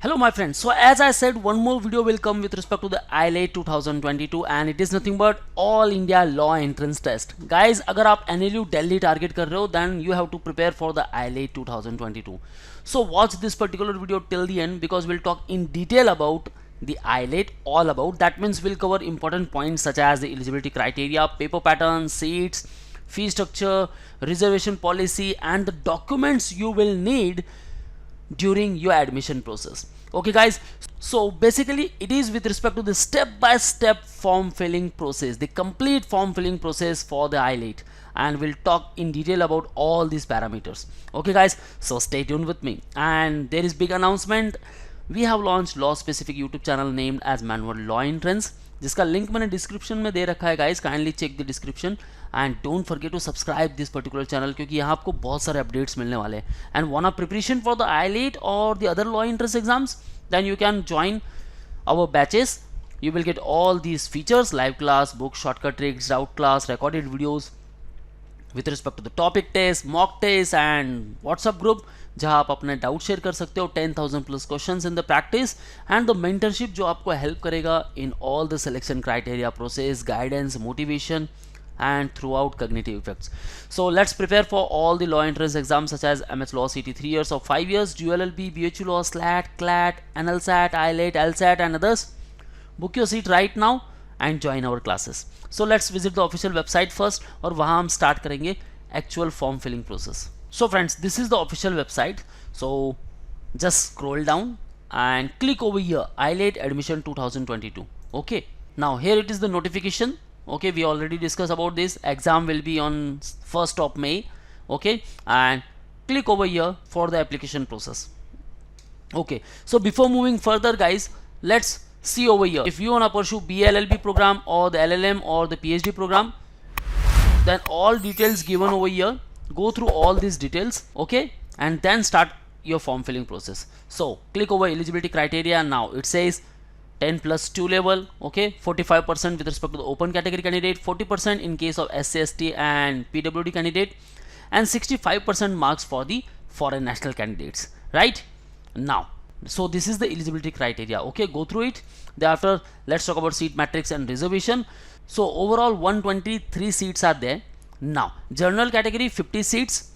Hello my friends, so as I said, one more video will come with respect to the IELTS 2022 and it is nothing but all India law entrance test. Guys, अगर आप NLU Delhi target कर रहे हो then you have to prepare for the IELTS 2022. So watch this particular video till the end because we'll talk in detail about the IELTS, all about. That means we'll cover important points such as the eligibility criteria, paper pattern, seats, fee structure, reservation policy and the documents you will need during your admission process. Okay guys, so basically it is with respect to the step-by-step form filling process, the complete form filling process for the IELTS, and we'll talk in detail about all these parameters. Okay guys, so stay tuned with me. And there is big announcement. We have launched law specific YouTube channel named as Manual Law Entrance, जिसका link मैंने description में दे रखा है guys. Kindly check the description and don't forget to subscribe this particular channel क्योंकि यहाँ आपको बहुत सारे अपडेट्स मिलने वाले हैं. And want a preparation for the IELTS और the other law entrance exams, then you can join our batches. You will get all these features: live class, book, shortcut tricks, doubt class, recorded videos with respect to the topic test, mock test and WhatsApp group जहाँ आप अपने doubt share कर सकते हो. 10,000 plus questions in the practice and the mentorship जो आपको help करेगा in all the selection criteria process, guidance, motivation and throughout cognitive effects. So let's prepare for all the law entrance exams such as MS Law CT 3 years or 5 years, ULLB, BHU Law, SLAT, CLAT, NLSAT, IELTS, LSAT and others. Book your seat right now and join our classes. So let's visit the official website first और वहाँ हम start करेंगे actual form filling process. So friends, this is the official website. So just scroll down and click over here, IELTS admission 2022. Okay, now here it is the notification. Okay, we already discussed about this. Exam will be on 1st of May. Okay, and click over here for the application process. Okay, so before moving further guys, let's see over here. If you want to pursue BLLB program or the LLM or the PhD program, then all details given over here. Go through all these details, okay, and then start your form filling process. So click over eligibility criteria. Now it says 10 plus 2 level, okay, 45% with respect to the open category candidate, 40% in case of SC, ST and PWD candidate, and 65% marks for the foreign national candidates, right? Now, so this is the eligibility criteria, okay, go through it. Thereafter, let's talk about seat matrix and reservation. So overall 123 seats are there. Now, general category 50 seats,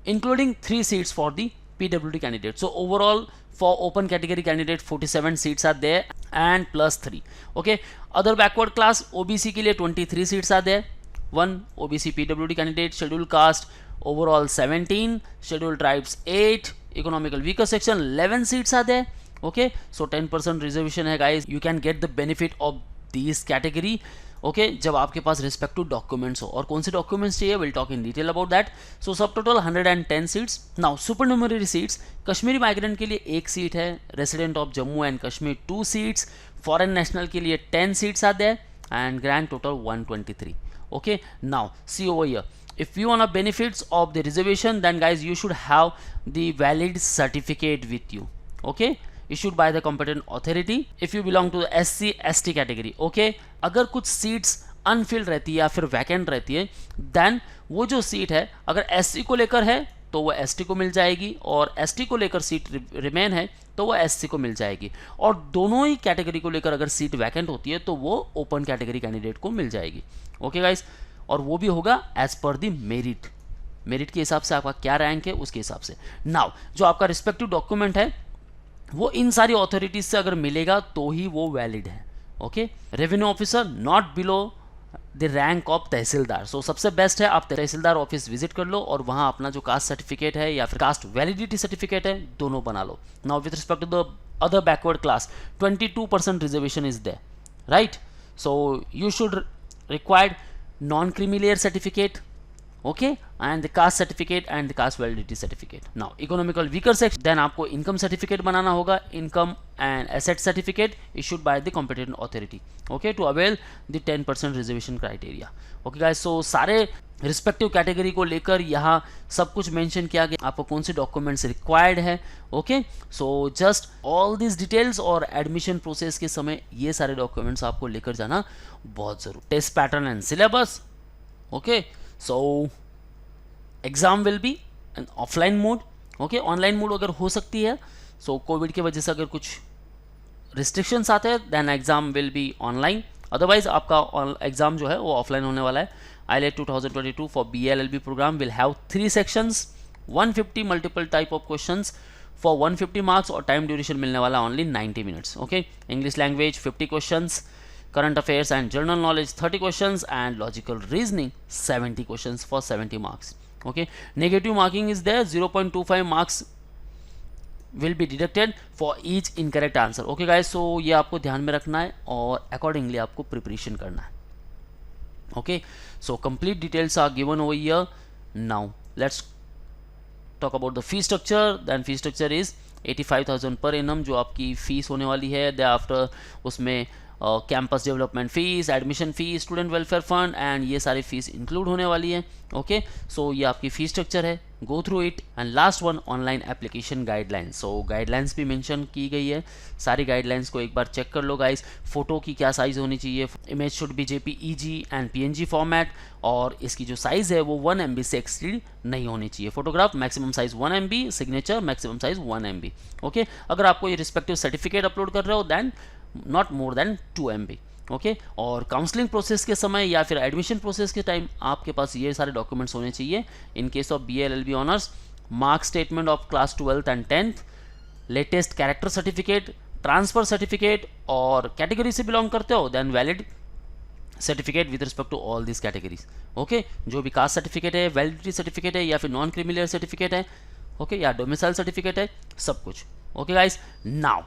including 3 seats for the PWD candidate. So overall for open category candidate 47 seats are there and plus 3. Okay, other backward class OBC के लिए 23 seats are there. 1 OBC PWD candidate, scheduled caste overall 17, scheduled tribes 8, economical weaker section 11 seats are there. Okay, so 10% reservation है guys. You can get the benefit of these category. Okay जब आपके पास respective documents हो. और कौन से documents चाहिए, will talk in detail about that. So सब total 110 seats. Now supernumerary seats, Kashmiri migrant के लिए 1 सीट है, resident of Jammu and Kashmir 2 seats, foreign national के लिए 10 seats are there and grand total 123. Okay, now see over here, if you want the benefits of the reservation, then guys you should have the valid certificate with you, okay, issued by the competent authority if you belong to the SC ST category. okay, अगर कुछ seats Anfield रहती है या फिर vacant रहती है, then वो जो सीट है अगर SC को लेकर है तो वो ST को मिल जाएगी, और ST को लेकर सीट रिमेन है तो वो SC को मिल जाएगी, और दोनों ही कैटेगरी को लेकर अगर सीट वैकेंट होती है तो वो ओपन कैटेगरी कैंडिडेट को मिल जाएगी. ओके गाइस, और वो भी होगा एज पर द मेरिट के हिसाब से, आपका क्या रैंक है उसके हिसाब से. नाउ जो आपका रिस्पेक्टिव डॉक्यूमेंट है वो इन सारी अथॉरिटीज से अगर मिलेगा तो ही वो वैलिड है. Okay, revenue officer not below the rank of tehsildar. So सबसे बेस्ट है आप तहसीलदार ऑफिस विजिट कर लो और वहाँ अपना जो कास्ट सर्टिफिकेट है या फिर कास्ट वैलिडिटी सर्टिफिकेट है दोनों बना लो. Now with respect to the other backward class 22% reservation is there, right. So you should required non creamy layer certificate, okay, and the caste certificate and the caste validity certificate. Now economical weaker section, then आपको income certificate बनाना होगा, income and asset certificate issued by the competent authority, okay, to avail the 10% reservation criteria. okay guys, so सारे respective category को लेकर यहाँ सब कुछ mention किया गया, आपको कौन से डॉक्यूमेंट्स रिक्वायर्ड है. Okay, so just all this details, और एडमिशन प्रोसेस के समय ये सारे डॉक्यूमेंट्स आपको लेकर जाना बहुत जरूर. Test pattern and syllabus. Okay, so exam will be an offline mode. okay, online mode अगर हो सकती है सो कोविड की वजह से अगर कुछ रिस्ट्रिक्शंस आते हैं then exam will be online, otherwise आपका एग्ज़ाम जो है वो ऑफलाइन होने वाला है। IELTS 2022 for BLLB programme will have 3 sections, 150 multiple type of questions for 150 marks और टाइम ड्यूरेशन मिलने वाला only 90 minutes. Okay, English language 50 questions, current affairs and general knowledge 30 questions and logical reasoning 70 questions for 70 marks. Okay, negative marking is there, 0.25 marks will be deducted for each incorrect answer. Okay guys, so ये आपको ध्यान में रखना है और accordingly आपको preparation करना है। Okay, so complete details are given over here. Now let's talk about the fee structure. Then fee structure is 85,000 per annum जो आपकी फीस होने वाली है। दे आफ्टर उसमें campus development fees, admission fees, student welfare fund and ये सारी fees include होने वाली है। ओके, सो ये आपकी फीस स्ट्रक्चर है, go through it. And last one, online application guidelines. So guidelines भी मेंशन की गई है, सारी गाइडलाइंस को एक बार चेक कर लो गाइस। फोटो की क्या साइज़ होनी चाहिए, image should be JPEG and PNG format, और इसकी जो साइज़ है वो 1 MB से एक्सीड नहीं होनी चाहिए। Photograph maximum size 1 MB, signature maximum size 1 MB। Okay, अगर आपको ये रिस्पेक्टिव सर्टिफिकेट अपलोड कर रहे हो than not more than 2 MB। Okay, और काउंसलिंग प्रोसेस के समय या फिर एडमिशन प्रोसेस के टाइम आपके पास ये सारे डॉक्यूमेंट्स होने चाहिए। In case of BLLB honours, mark statement of class 12th and 10th, latest character certificate, transfer certificate, और कैटेगरी से बिलोंग करते हो then valid certificate with respect to all this categories. Okay, जो भी कास्ट सर्टिफिकेट है, validity certificate है, या फिर नॉन क्रिमिनल सर्टिफिकेट है, ओके, या डोमिसाइल सर्टिफिकेट है, सब कुछ। Okay guys, now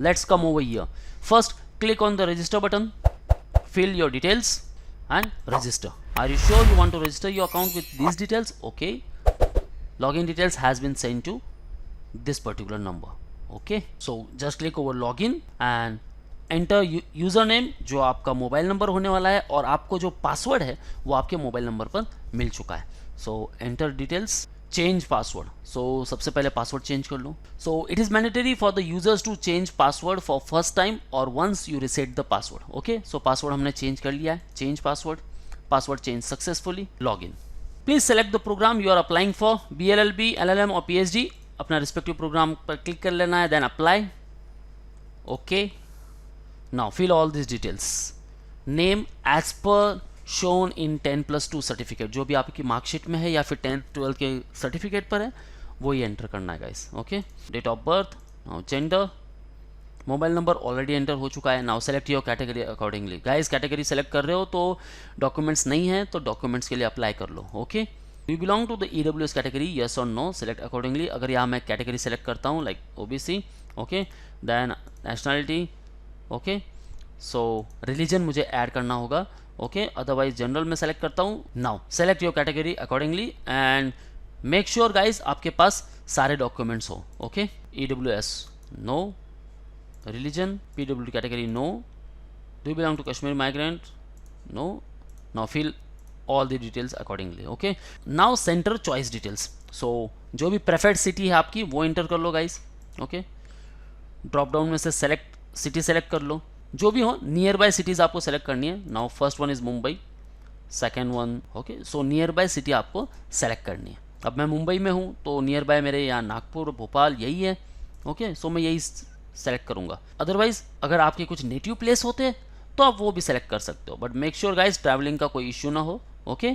let's come over here. First click on the register button, fill your details and register. Are you sure you want to register your account with these details? Okay, login details has been sent to this particular number. Okay, so just click over login and enter username जो आपका mobile number होने वाला है, और आपको जो password है वो आपके मोबाइल नंबर पर मिल चुका है। So enter details, change password. So सबसे पहले पासवर्ड चेंज कर लो। So it is mandatory for the users to change password for first time और once you reset the password. Okay, so password हमने change कर लिया है, change password, password change successfully, log in. Please select the programme you are applying for, BLLB, LLM और PhD। अपना respective programme पर click कर लेना है, then apply. Okay, now fill all this details, name as per shown in 10+2 certificate, जो भी आपकी marksheet में है या फिर 10th 12th के सर्टिफिकेट पर है वो ही एंटर करना है guys. Okay, date of birth, now gender, mobile number already enter हो चुका है। Now select your category accordingly. Guys, category select कर रहे हो तो डॉक्यूमेंट्स नहीं है तो डॉक्यूमेंट्स के लिए अप्लाई कर लो। Okay, you belong to the EWS category, yes और नो, सेलेक्ट अकॉर्डिंगली। अगर यहाँ मैं कैटेगरी सेलेक्ट करता हूँ like OBC, okay, then nationality, okay, so religion मुझे ऐड करना होगा। ओके, अदरवाइज जनरल में सेलेक्ट करता हूँ। Now select your category accordingly and make sure guys आपके पास सारे डॉक्यूमेंट्स हो। Okay, EWS no, religion PWD category no, do belong to Kashmir migrant no. Now fill all the details accordingly. Okay, now centre choice details. So जो भी preferred city है आपकी वो enter कर लो गाइज। ओके, ड्रॉप डाउन में से select city select कर लो, जो भी हो नियर बाय सिटीज़ आपको सेलेक्ट करनी है। Now first one is Mumbai, second one, okay, so near by city आपको सेलेक्ट करनी है। अब मैं मुंबई में हूँ तो नियर बाय मेरे यहाँ नागपुर, भोपाल यही है। ओके, सो मैं यही सेलेक्ट करूँगा। अदरवाइज अगर आपके कुछ नेटिव प्लेस होते हैं तो आप वो भी सेलेक्ट कर सकते हो, but make sure guys travelling का कोई इश्यू ना हो। Okay,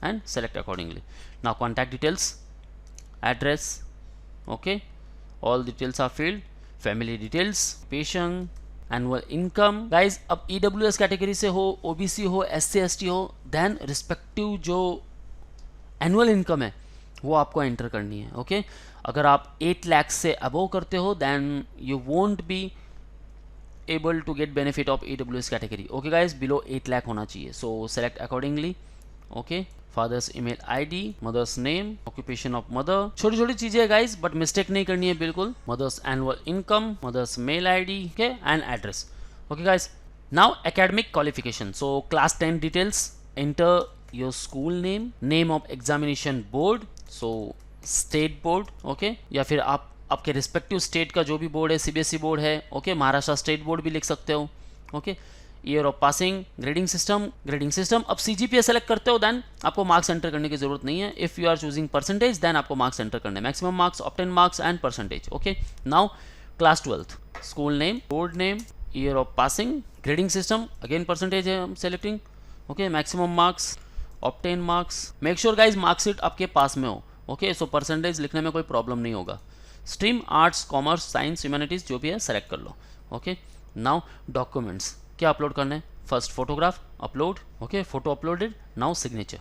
and select accordingly. Now contact details, address, okay, all details are filled, family details, profession, annual income. Guys अब EWS कैटेगरी से हो, OBC हो, SC ST हो, देन रिस्पेक्टिव जो एनुअल इनकम है वो आपको एंटर करनी है। ओके, अगर आप 8 लाख से अबव करते हो then you won't be able to get benefit of EWS category. Okay guys, below 8 lakh होना चाहिए। So select accordingly. Okay, father's email ID, mother's name, occupation of mother, छोटी छोटी चीजें गाइज बट मिस्टेक नहीं करनी है बिल्कुल। Mother's annual income, mother's mail ID, okay, and address. Okay guys, now academic qualification. So class 10 details, enter your school name, name of examination board, so state board, okay, या फिर आपके respective state का जो भी board है, CBSE board है, okay, Maharashtra state board भी लिख सकते हो। Okay, year of passing, grading system. अब CGPA सेलेक्ट करते हो देन आपको मार्क्स एंटर करने की जरूरत नहीं है। If you are choosing percentage then आपको मार्क्स एंटर करने, maximum marks, obtain marks and percentage. Okay, now class 12th, school name, board name, year of passing, grading system, again percentage है हम selecting. Okay, maximum marks, obtain marks, make sure guys marksheet आपके पास में हो। Okay, so percentage लिखने में कोई problem नहीं होगा। Stream arts, commerce, science, humanities जो भी है सेलेक्ट कर लो। ओके, नाउ डॉक्यूमेंट्स क्या अपलोड करने हैं? First photograph upload. Okay, photo uploaded, now signature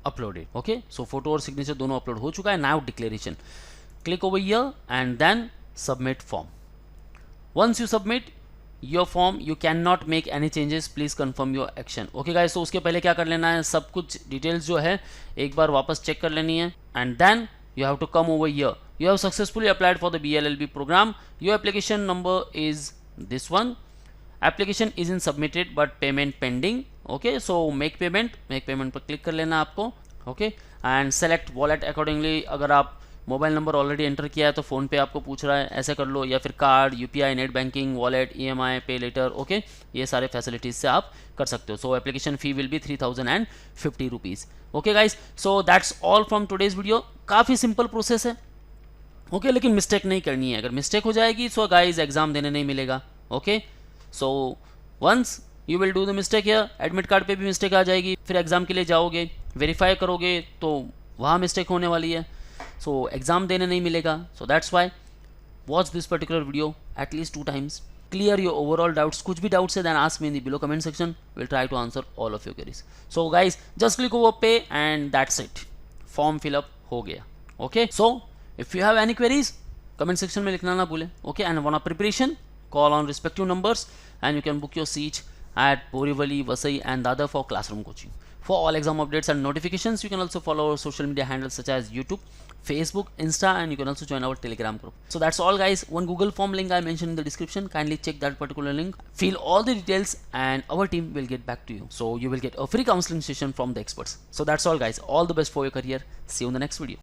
uploaded. Okay, so photo और सिग्नेचर दोनों अपलोड हो चुका है। Now declaration, click over here and then submit form. Once you submit your form you can not make any changes, please confirm your action. Okay guys, तो उसके पहले क्या कर लेना है, सब कुछ डिटेल्स जो है एक बार वापस चेक कर लेनी है and then you have to come over here. You have successfully applied for the BLLB program. Your application number is this one. Application is in submitted but payment pending. Okay, so make payment पर click कर लेना आपको। Okay, and select wallet accordingly. अगर आप mobile number already enter किया है तो phone पे आपको पूछ रहा है, ऐसे कर लो, या फिर card, UPI, net banking, wallet, EMI, पे लेटर। ओके, ये सारे फैसिलिटीज़ से आप कर सकते हो। सो application fee will be 3050 rupees. Okay guys, so that's all from today's video. काफ़ी सिंपल प्रोसेस है। ओके, लेकिन मिस्टेक नहीं करनी है। अगर मिस्टेक हो जाएगी सो गाइज एग्जाम देने नहीं मिलेगा। Okay, so once you will do the mistake here, admit card पे भी मिस्टेक आ जाएगी, फिर एग्जाम के लिए जाओगे, वेरीफाई करोगे तो वहाँ मिस्टेक होने वाली है, सो एग्जाम देने नहीं मिलेगा। So that's why watch this particular video at least 2 times, clear your overall doubts. कुछ भी डाउट्स है then ask me in the below comment section, we'll try to answer all of your queries. So guys, just click over pay and that's it, form fill up हो गया। Okay, so if you have any queries comment section में लिखना ना भूलें। Okay, and want preparation, call on respective numbers and you can book your seat at Borivali, Vasai and Dadar for classroom coaching. For all exam updates and notifications, you can also follow our social media handles such as YouTube, Facebook, Insta, and you can also join our Telegram group. So that's all guys. One Google form link I mentioned in the description. Kindly check that particular link. Fill all the details and our team will get back to you. So you will get a free counseling session from the experts. So that's all guys. All the best for your career. See you in the next video.